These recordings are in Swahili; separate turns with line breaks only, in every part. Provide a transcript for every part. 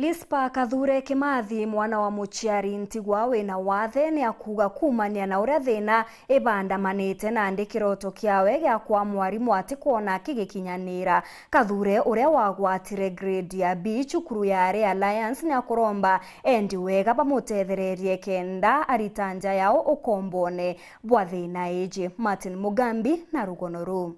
Lispa Kathure Kimathi mwana wa muciari ntigwa wina wathe ni akuga kumania na uria thina ibandamanite na ndikiroto kiawe gia kwa mwarimu ati kuona kigikinyanira. Kathure uria wagwatire grade ya B cukuru ya Ray Alliance ni akuromba endi wega bamutethererie kenda aritanja yao ukombone bwa thina eji. Martin Mugambi na rugonoru.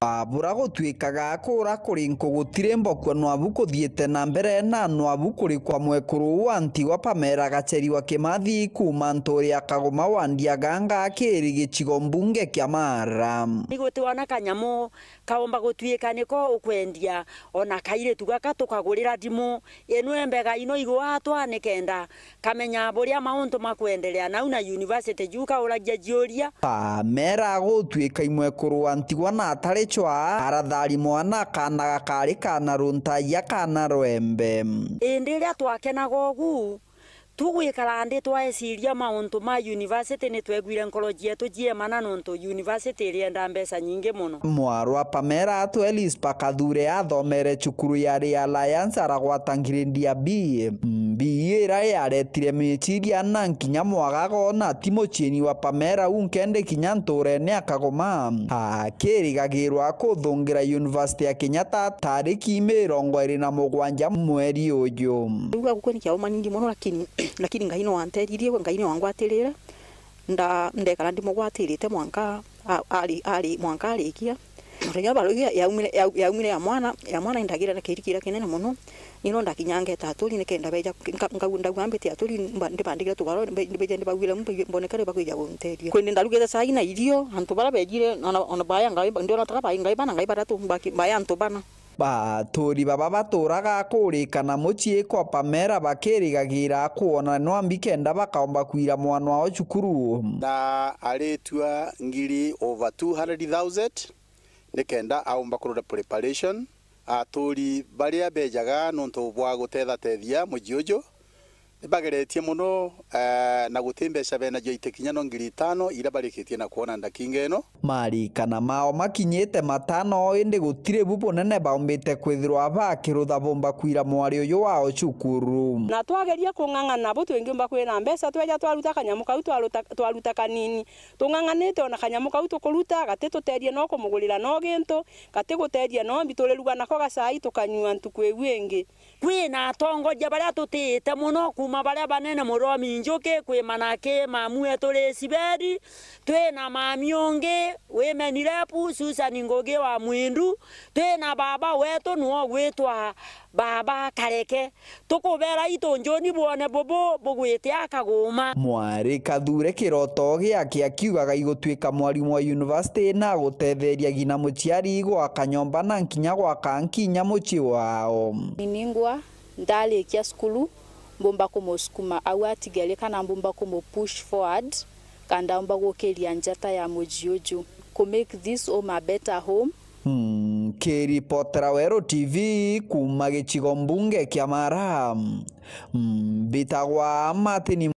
Abura gutwikaga kura kuri nkugutire mbokwa nwabu kuthiete na mbere na nwabu kuri kwa mwekuru wa Ntigwa Pamela Gacheri wa Kimathi kuma ntori akagoma wandia ganga akiri gicigo mbunge kia Mara.
Niguti wana kanyamo kaomba gutwika niko ukwendia ona kaire tugaka tukagurira dimu enu embega ino igwa twane kenda kamenya boria mauntu makwendelea na una university juka uragia jioria.
Pamela gutwika imwekuru wa Ntigwa na atari chwa arathari mwana kana gakari kana runta ya kana rwembe
indiria twakena gogu tugwikara ndi twaeciria mauntu ma university ni twegwire nkoloji yetu jiemana nonto university irienda mbeca nyingi muno.
Mwarwa Pamela atwe Lispa Kathure athomere cukuru ya Ray Alliance aragwata grade ya B. Ira yaretire meciria na nkinya mwagago na Timocheni wa Pamela unkende kinya nturene akagoma akirigagirwa kuthungira University ya Kenyatta tariki 27 mweri uyu.
Uga gukoni kya umanindi muno lakini ngaino wanteririe ngaino wangwatirira ndekara ndimugwatirite mwanka ali mwanka alikia Renya barugia yaumire ya mwana indagira na kirikira kinene muno nino ndakinyange taturi nikenda beja ngagunda gwambite aturi ndibandigira tugaro ndibeje ndibagwira mbonekare bakwijya gunteria kwende ndarugeza sai na irio antu bara bejire ona baya ngai ndio nataka baya ngai bana ngai bara tu baya antu bana
batori baba baturaga kurikana mucie kwa Pamela bakirigagira kuona no ambikenda bakaomba kuira mwana wao cukuru
na aretua ngiri over 200,000 nikenda aumba kuruda preparation aturi baria bejaga nonto bwa gutethathia mujiojo nibageretie muno na gutimbesha bena jo itekinya no ngiri 5 ira barikitie na kuona ndakingeno
mari kana mao makinyete matano indi gutire bupo nene baumbite kwithirwa bakirutha bomba kuira mwari uyu wao cukuru
na twageria kungangana bo twengimba kwina mbeca tweja twaruta kanyamu kau twaruta kanini tunganganite ona kanyamu kau tukuruta gati tuterie no kumugurira no gintu gati guteria no mbitureruga nako gacai tukanyua ntukwegwingi
kwina tongoja baria tutite muno kuma baria banene muromi njuke kwi manake mamue turi Siberi twina mamionge wemenirepu Susan Ngogi wa Mwindu twina baba wetu nuo gwitwa baba Kareke tukubera itonjoni bwone bobo bugwite akagoma.
Mwari Kathure kiroto giake akiugaga igutwika mwarimu wa university na gutetheria gina muciari gwa kanyomba na nkinya gwa kankinya muci wao
niningwa ndalikia skulu mbomba kumosukuma au atigele kana mbomba kumo push forward kanda mbomba gukeria njata ya mujiojo to make this home a better home.
Kiripotera Wero TV kuma gicigo mbunge kia Mara bitagwa Martin